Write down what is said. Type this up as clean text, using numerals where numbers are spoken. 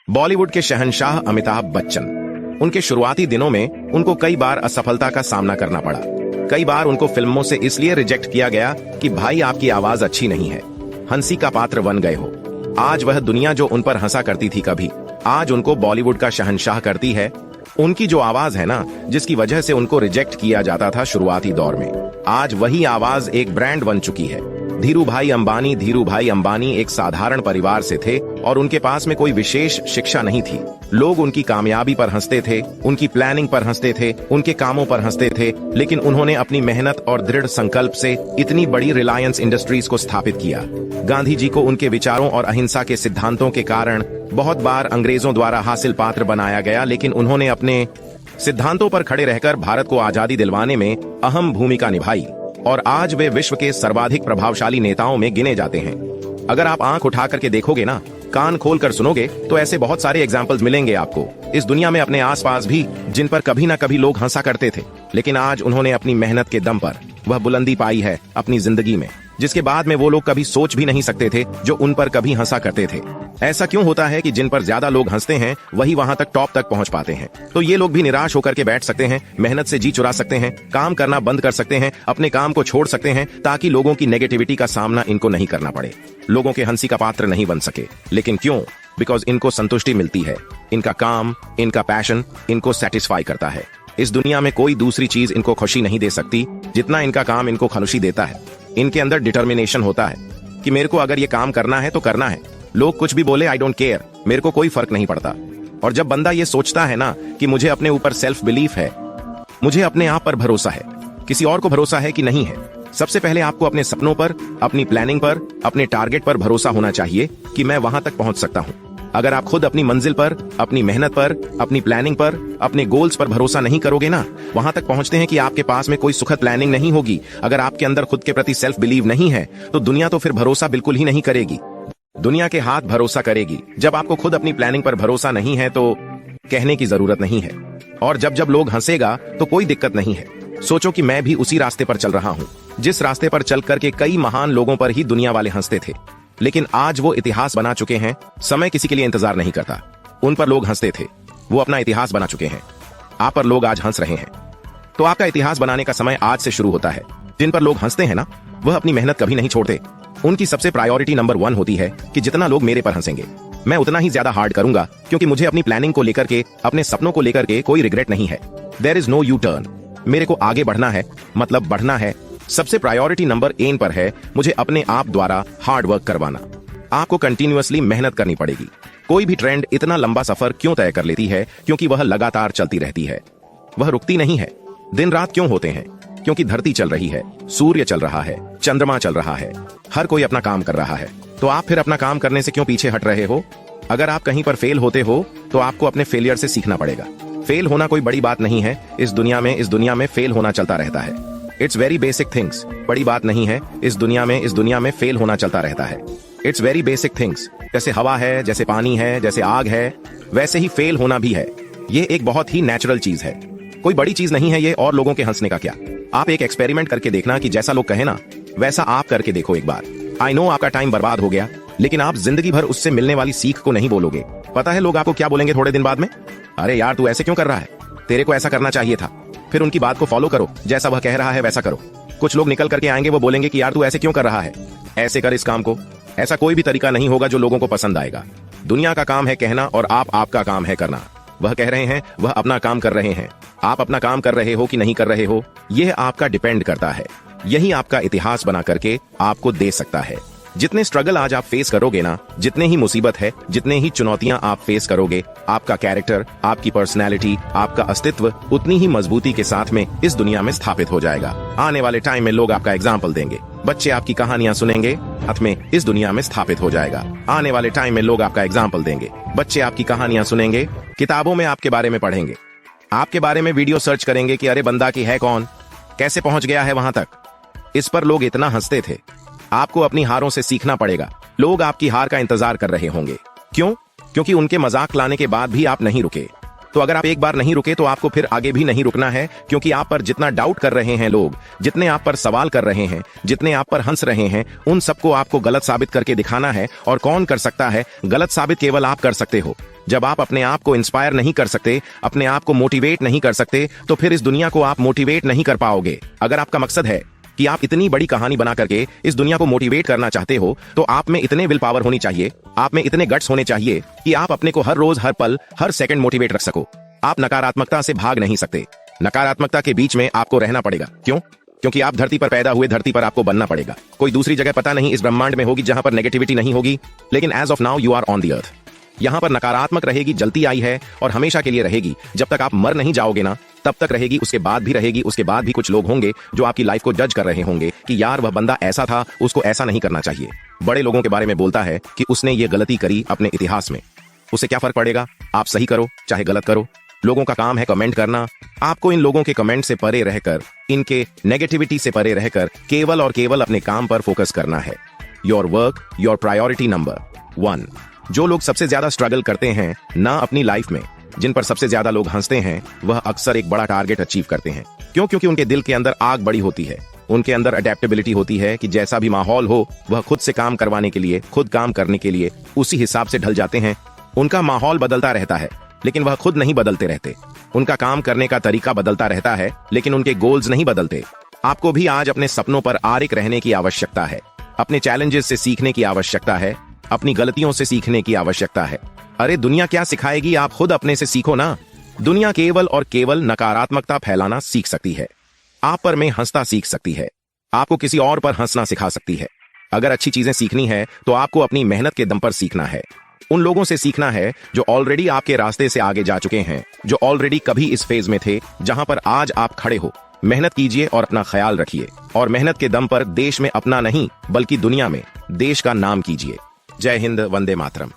बॉलीवुड के शहंशाह अमिताभ बच्चन। उनके शुरुआती दिनों में उनको कई बार असफलता का सामना करना पड़ा। कई बार उनको फिल्मों से इसलिए रिजेक्ट किया गया कि भाई आपकी आवाज अच्छी नहीं है, हंसी का पात्र बन गए हो। आज वह दुनिया जो उन पर हंसा करती थी कभी, आज उनको बॉलीवुड का शहंशाह करती है। उनकी जो आवाज है ना, जिसकी वजह से उनको रिजेक्ट किया जाता था शुरुआती दौर में, आज वही आवाज एक ब्रांड बन चुकी है। धीरू भाई अंबानी एक साधारण परिवार से थे और उनके पास में कोई विशेष शिक्षा नहीं थी। लोग उनकी कामयाबी पर हंसते थे, उनकी प्लानिंग पर हंसते थे, उनके कामों पर हंसते थे, लेकिन उन्होंने अपनी मेहनत और दृढ़ संकल्प से इतनी बड़ी रिलायंस इंडस्ट्रीज को स्थापित किया। गांधी जी को उनके विचारों और अहिंसा के सिद्धांतों के कारण बहुत बार अंग्रेजों द्वारा हासिल पात्र बनाया गया, लेकिन उन्होंने अपने सिद्धांतों पर खड़े रहकर भारत को आजादी दिलवाने में अहम भूमिका निभाई और आज वे विश्व के सर्वाधिक प्रभावशाली नेताओं में गिने जाते हैं। अगर आप आंख उठा करके देखोगे ना, कान खोल कर सुनोगे, तो ऐसे बहुत सारे एग्जाम्पल्स मिलेंगे आपको इस दुनिया में, अपने आसपास भी, जिन पर कभी ना कभी लोग हंसा करते थे, लेकिन आज उन्होंने अपनी मेहनत के दम पर वह बुलंदी पाई है अपनी जिंदगी में, जिसके बाद में वो लोग कभी सोच भी नहीं सकते थे जो उन पर कभी हंसा करते थे। ऐसा क्यों होता है कि जिन पर ज्यादा लोग हंसते हैं वही वहां तक टॉप तक पहुंच पाते हैं? तो ये लोग भी निराश होकर के बैठ सकते हैं, मेहनत से जी चुरा सकते हैं, काम करना बंद कर सकते हैं, अपने काम को छोड़ सकते हैं, ताकि लोगों की नेगेटिविटी का सामना इनको नहीं करना पड़े, लोगों के हंसी का पात्र नहीं बन सके। लेकिन क्यों? बिकॉज इनको संतुष्टि मिलती है, इनका काम, इनका पैशन इनको सेटिस्फाई करता है। इस दुनिया में कोई दूसरी चीज इनको खुशी नहीं दे सकती जितना इनका काम इनको खुशी देता है। इनके अंदर डिटर्मिनेशन होता है कि मेरे को अगर ये काम करना है तो करना है, लोग कुछ भी बोले, आई डोंट केयर, मेरे को कोई फर्क नहीं पड़ता। और जब बंदा ये सोचता है ना कि मुझे अपने ऊपर सेल्फ बिलीफ है, मुझे अपने आप पर भरोसा है, किसी और को भरोसा है कि नहीं है, सबसे पहले आपको अपने सपनों पर, अपनी प्लानिंग पर, अपने टारगेट पर भरोसा होना चाहिए कि मैं वहां तक पहुंच सकता हूं। अगर आप खुद अपनी मंजिल पर, अपनी मेहनत पर, अपनी प्लानिंग पर, अपने गोल्स पर भरोसा नहीं करोगे ना, वहां तक पहुंचते हैं कि आपके पास में कोई सुखद प्लानिंग नहीं होगी। अगर आपके अंदर खुद के प्रति सेल्फ बिलीव नहीं है तो दुनिया तो फिर भरोसा बिल्कुल ही नहीं करेगी। दुनिया के हाथ भरोसा करेगी। जब आपको खुद अपनी प्लानिंग पर भरोसा नहीं है तो कहने की जरूरत नहीं है। और जब जब लोग हंसेगा तो कोई दिक्कत नहीं है। सोचो कि मैं भी उसी रास्ते पर चल रहा हूं, जिस रास्ते पर चल करके कई महान लोगों पर ही दुनिया वाले हंसते थे, लेकिन आज वो इतिहास बना चुके हैं। समय किसी के लिए इंतजार नहीं करता। उन पर लोग हंसते थे, वो अपना इतिहास बना चुके हैं। आप पर लोग आज हंस रहे हैं, तो आपका इतिहास बनाने का समय आज से शुरू होता है। जिन पर लोग हंसते हैं ना, वह अपनी मेहनत कभी नहीं छोड़ते। उनकी सबसे प्रायोरिटी नंबर 1 होती है कि जितना लोग मेरे पर हंसेंगे, मैं उतना ही ज्यादा हार्ड करूंगा, क्योंकि मुझे अपनी प्लानिंग को लेकर के, अपने सपनों को लेकर के कोई रिग्रेट नहीं है। There is no U turn. मेरे को आगे बढ़ना है, मतलब बढ़ना है। सबसे प्रायोरिटी नंबर 1 पर है मुझे अपने आप द्वारा हार्ड वर्क करवाना। आपको कंटिन्यूअसली मेहनत करनी पड़ेगी। कोई भी ट्रेंड इतना लंबा सफर क्यों तय कर लेती है? क्योंकि वह लगातार चलती रहती है, वह रुकती नहीं है। दिन रात क्यों होते हैं? क्योंकि धरती चल रही है, सूर्य चल रहा है, चंद्रमा चल रहा है, हर कोई अपना काम कर रहा है। तो आप फिर अपना काम करने से क्यों पीछे हट रहे हो? अगर आप कहीं पर फेल होते हो तो आपको अपने फेलियर से सीखना पड़ेगा। फेल होना कोई बड़ी बात नहीं है। इस दुनिया में फेल होना चलता रहता है। It's very basic things. बड़ी बात नहीं है। इस दुनिया में फेल होना चलता रहता है। It's very basic things. जैसे हवा है, जैसे पानी है, जैसे आग है, वैसे ही फेल होना भी है। ये एक बहुत ही नेचुरल चीज है, कोई बड़ी चीज नहीं है ये। और लोगों के हंसने का क्या? आप एक एक्सपेरिमेंट करके देखना कि जैसा लोग कहे ना, वैसा आप करके देखो एक बार। आई नो आपका टाइम बर्बाद हो गया, लेकिन आप जिंदगी भर उससे मिलने वाली सीख को नहीं बोलोगे। पता है लोग आपको क्या बोलेंगे थोड़े दिन बाद में? अरे यार, तू ऐसे क्यों कर रहा है, तेरे को ऐसा करना चाहिए था। फिर उनकी बात को फॉलो करो, जैसा वह कह रहा है वैसा करो। कुछ लोग निकल करके आएंगे, वो बोलेंगे कि यार तू ऐसे क्यों कर रहा है, ऐसे कर इस काम को। ऐसा कोई भी तरीका नहीं होगा जो लोगों को पसंद आएगा। दुनिया का काम है कहना और आपका काम है करना। वह कह रहे हैं, वह अपना काम कर रहे हैं। आप अपना काम कर रहे हो कि नहीं कर रहे हो, यह आपका डिपेंड करता है। यही आपका इतिहास बना करके आपको दे सकता है। जितने स्ट्रगल आज आप फेस करोगे ना, जितने ही मुसीबत है, जितने ही चुनौतियां आप फेस करोगे, आपका कैरेक्टर, आपकी पर्सनैलिटी, आपका अस्तित्व उतनी ही मजबूती के साथ में इस दुनिया में स्थापित हो जाएगा। आने वाले टाइम में लोग आपका एग्जाम्पल देंगे, बच्चे आपकी कहानियां सुनेंगे, हाथ में इस दुनिया में स्थापित हो जाएगा। आने वाले टाइम में लोग आपका एग्जाम्पल देंगे, बच्चे आपकी कहानियां सुनेंगे, किताबों में आपके बारे में पढ़ेंगे, आपके बारे में वीडियो सर्च करेंगे कि अरे बंदा की है कौन, कैसे पहुंच गया है वहां तक। इस पर लोग इतना हंसते थे। आपको अपनी हारों से सीखना पड़ेगा। लोग आपकी हार का इंतजार कर रहे होंगे। क्यों? क्योंकि उनके मजाक लाने के बाद भी आप नहीं रुके। तो अगर आप एक बार नहीं रुके तो आपको फिर आगे भी नहीं रुकना है, क्योंकि आप पर जितना डाउट कर रहे हैं लोग, जितने आप पर सवाल कर रहे हैं, जितने आप पर हंस रहे हैं, उन सबको आपको गलत साबित करके दिखाना है। और कौन कर सकता है गलत साबित? केवल आप कर सकते हो। जब आप अपने आप को इंस्पायर नहीं कर सकते, अपने आप को मोटिवेट नहीं कर सकते, तो फिर इस दुनिया को आप मोटिवेट नहीं कर पाओगे। अगर आपका मकसद है कि आप इतनी बड़ी कहानी बना करके इस दुनिया को मोटिवेट करना चाहते हो, तो आप में इतने विल पावर होनी चाहिए, आप में इतने गट्स होने चाहिए कि आप अपने को हर रोज, हर पल, हर सेकंड मोटिवेट रख सको। आप नकारात्मकता से भाग नहीं सकते। नकारात्मकता के बीच में आपको रहना पड़ेगा। क्यों? क्योंकि आप धरती पर पैदा हुए, धरती पर आपको बनना पड़ेगा। कोई दूसरी जगह पता नहीं इस ब्रह्मांड में होगी जहां पर नेगेटिविटी नहीं होगी, लेकिन as of now you are on the earth. यहां पर नकारात्मक रहेगी, जलती आई है और हमेशा के लिए रहेगी। जब तक आप मर नहीं जाओगे ना, तब तक रहेगी, उसके बाद भी रहेगी। उसके बाद भी कुछ लोग होंगे जो आपकी लाइफ को जज कर रहे होंगे कि यार वह बंदा ऐसा था, उसको ऐसा नहीं करना चाहिए। बड़े लोगों के बारे में बोलता है कि उसने ये गलती करी अपने इतिहास में, उसे क्या फर्क पड़ेगा? आप सही करो चाहे गलत करो, लोगों का काम है कमेंट करना। आपको इन लोगों के कमेंट से परे रहकर, इनके नेगेटिविटी से परे रहकर केवल और केवल अपने काम पर फोकस करना है। Your work, your priority number 1। जो लोग सबसे ज्यादा स्ट्रगल करते हैं ना अपनी लाइफ में, जिन पर सबसे ज्यादा लोग हंसते हैं, वह अक्सर एक बड़ा टारगेट अचीव करते हैं। क्यों? क्योंकि उनके दिल के अंदर आग बड़ी होती है, उनके अंदर अडेप्टेबिलिटी होती है कि जैसा भी माहौल हो, वह खुद से काम करवाने के लिए, खुद काम करने के लिए उसी हिसाब से ढल जाते हैं। उनका माहौल बदलता रहता है, लेकिन वह खुद नहीं बदलते रहते। उनका काम करने का तरीका बदलता रहता है, लेकिन उनके गोल्स नहीं बदलते। आपको भी आज अपने सपनों पर आरिक रहने की आवश्यकता है, अपने चैलेंजेस से सीखने की आवश्यकता है, अपनी गलतियों से सीखने की आवश्यकता है। अरे दुनिया क्या सिखाएगी, आप खुद अपने से सीखो ना। दुनिया केवल और केवल नकारात्मकता फैलाना सीख सकती है, आप पर में हंसता सीख सकती है, आपको किसी और पर हंसना सिखा सकती है। अगर अच्छी चीजें सीखनी है तो आपको अपनी मेहनत के दम पर सीखना है। उन लोगों से सीखना है जो ऑलरेडी आपके रास्ते से आगे जा चुके हैं, जो ऑलरेडी कभी इस फेज में थे जहां पर आज आप खड़े हो। मेहनत कीजिए और अपना ख्याल रखिए, और मेहनत के दम पर देश में अपना नहीं बल्कि दुनिया में देश का नाम कीजिए। जय हिंद, वंदे मातरम।